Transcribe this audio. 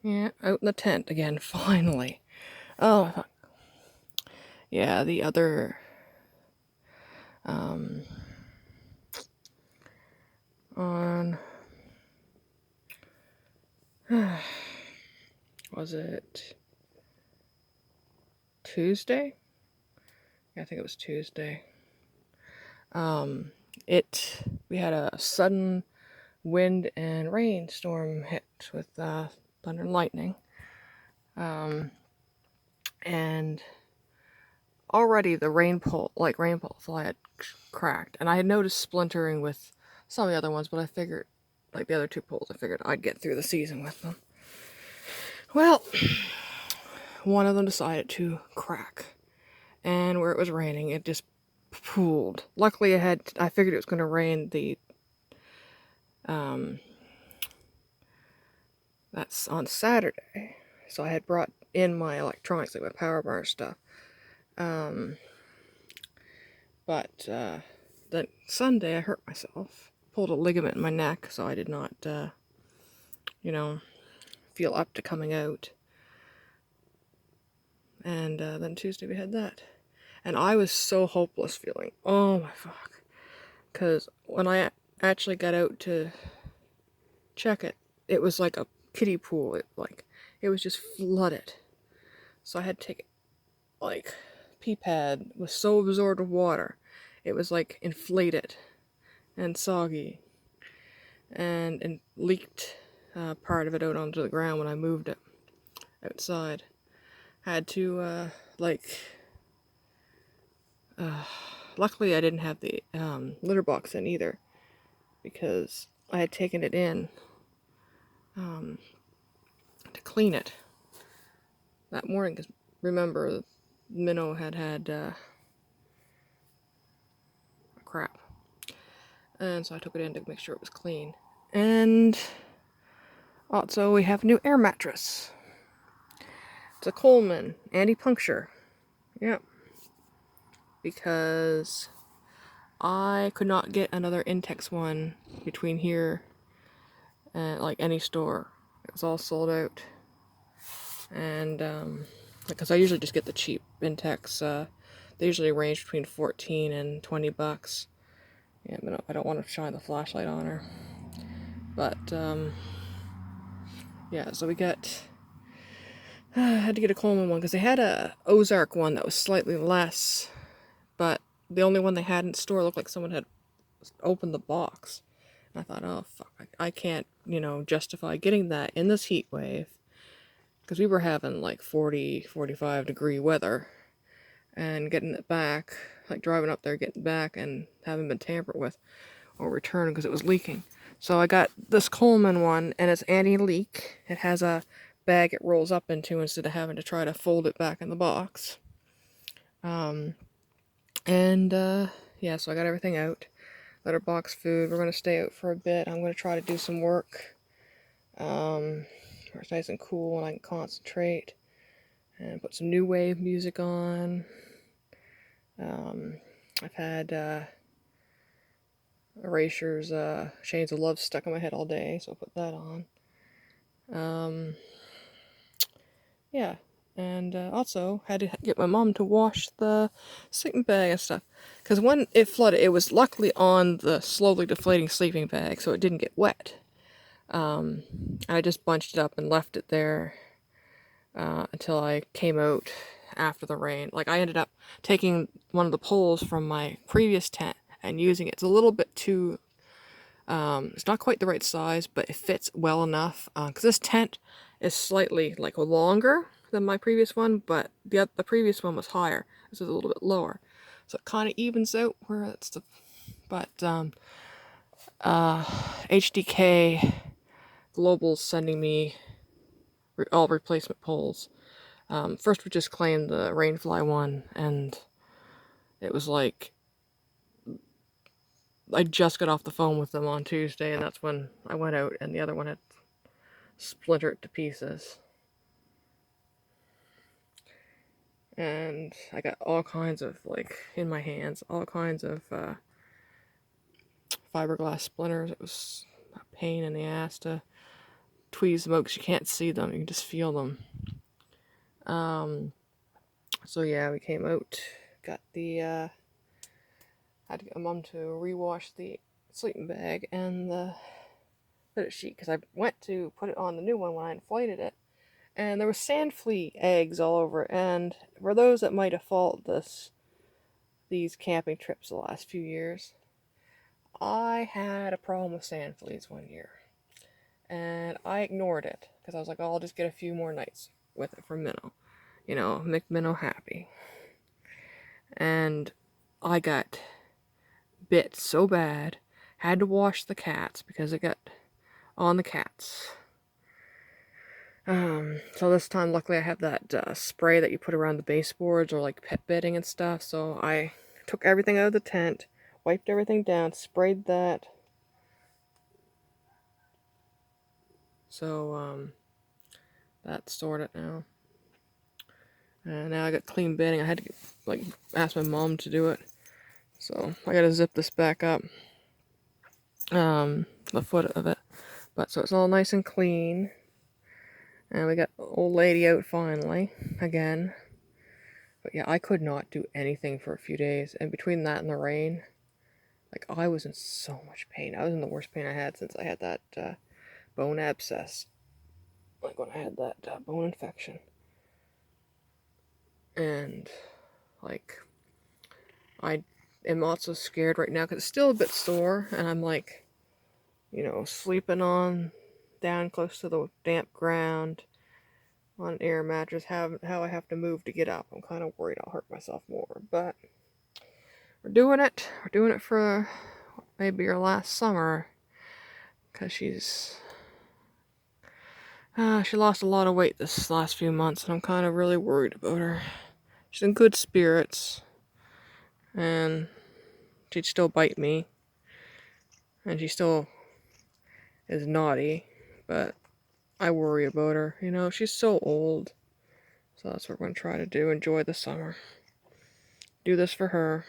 Yeah, out in the tent again, finally. Oh, yeah, the other, um, on, was it Tuesday? Yeah, I think it was Tuesday. Um, we had a sudden wind and rainstorm hit with, thunder and lightning. Um, and already the rain pole fly had cracked, and I had noticed splintering with some of the other ones, but I figured, like the other two poles, I figured I'd get through the season with them. Well, one of them decided to crack, and where it was raining, it just pooled. Luckily, I figured it was going to rain um, that's on Saturday, so I had brought in my electronics, like my power bar stuff. Um, but then Sunday, I hurt myself, pulled a ligament in my neck, so I did not, you know, feel up to coming out. And then Tuesday we had that. And I was so hopeless feeling. Oh my fuck. Because when I actually got out to check it, it was like a kiddie pool. It was just flooded. So I had to take like pee pad was so absorbed with water. It was like inflated and soggy and leaked part of it out onto the ground when I moved it outside. Had to like luckily I didn't have the litter box in either because I had taken it in um, to clean it that morning. Because remember, Minnow had crap, and so I took it in to make sure it was clean. And also, we have a new air mattress. It's a Coleman anti-puncture. Yep, because I could not get another Intex one between here and like any store. It was all sold out. And because I usually just get the cheap Intex, they usually range between 14 and 20 bucks. Yeah, but I don't want to shine the flashlight on her. But yeah, so we got had to get a Coleman one because they had a Ozark one that was slightly less, but the only one they had in store looked like someone had opened the box. And I thought, oh fuck, I can't, justify getting that in this heat wave because we were having like 40, 45-degree weather, and getting it back, like driving up there, getting back, and having been tampered with or returned because it was leaking. So I got this Coleman one, and it's anti-leak. It has a bag it rolls up into instead of having to try to fold it back in the box. Um, and yeah, so I got everything out. Letterbox food. We're gonna stay out for a bit. I'm gonna try to do some work. Where it's nice and cool and I can concentrate. And put some new wave music on. I've had Erasure's Chains of Love stuck in my head all day, so I'll put that on. Yeah, and also had to get my mom to wash the sleeping bag and stuff. Because when it flooded, it was luckily on the slowly deflating sleeping bag, so it didn't get wet. I just bunched it up and left it there until I came out after the rain. Like, I ended up taking one of the poles from my previous tent and using it. It's a little bit too it's not quite the right size, but it fits well enough. Because this tent is slightly like longer than my previous one, but the previous one was higher. This is a little bit lower, so it kind of evens out where it's the. But HDK Global's sending me all replacement poles. First we just claimed the Rainfly one, and it was like I just got off the phone with them on Tuesday, and that's when I went out, and the other one had splintered to pieces. And I got all kinds of, like, in my hands, all kinds of fiberglass splinters. It was a pain in the ass to tweeze them out because you can't see them. You can just feel them. So yeah, we came out, got the, had to get my mom to rewash the sleeping bag and the fitted sheet because I went to put it on the new one when I inflated it, and there was sand flea eggs all over it. And for those that might have followed these camping trips the last few years, I had a problem with sand fleas one year, and I ignored it because I was like, oh, I'll just get a few more nights with it for Minnow, make Minnow happy. And I got bit so bad, had to wash the cats because it got on the cats. So this time, luckily, I have that spray that you put around the baseboards or like pet bedding and stuff. So I took everything out of the tent, wiped everything down, sprayed that. So that's sorted now. And now I got clean bedding. I had to ask my mom to do it. So I gotta zip this back up. The foot of it. But so it's all nice and clean. And we got old lady out finally, again. But yeah, I could not do anything for a few days. And between that and the rain, I was in so much pain. I was in the worst pain I had since I had that bone abscess. When I had that bone infection. And, I am also scared right now because it's still a bit sore. And I'm sleeping down close to the damp ground on an air mattress, how I have to move to get up. I'm kind of worried I'll hurt myself more, but we're doing it. We're doing it for maybe our last summer, because she lost a lot of weight this last few months, and I'm kind of really worried about her. She's in good spirits, and she'd still bite me, and she still is naughty, but I worry about her. She's so old. So that's what we're going to try to do. Enjoy the summer. Do this for her.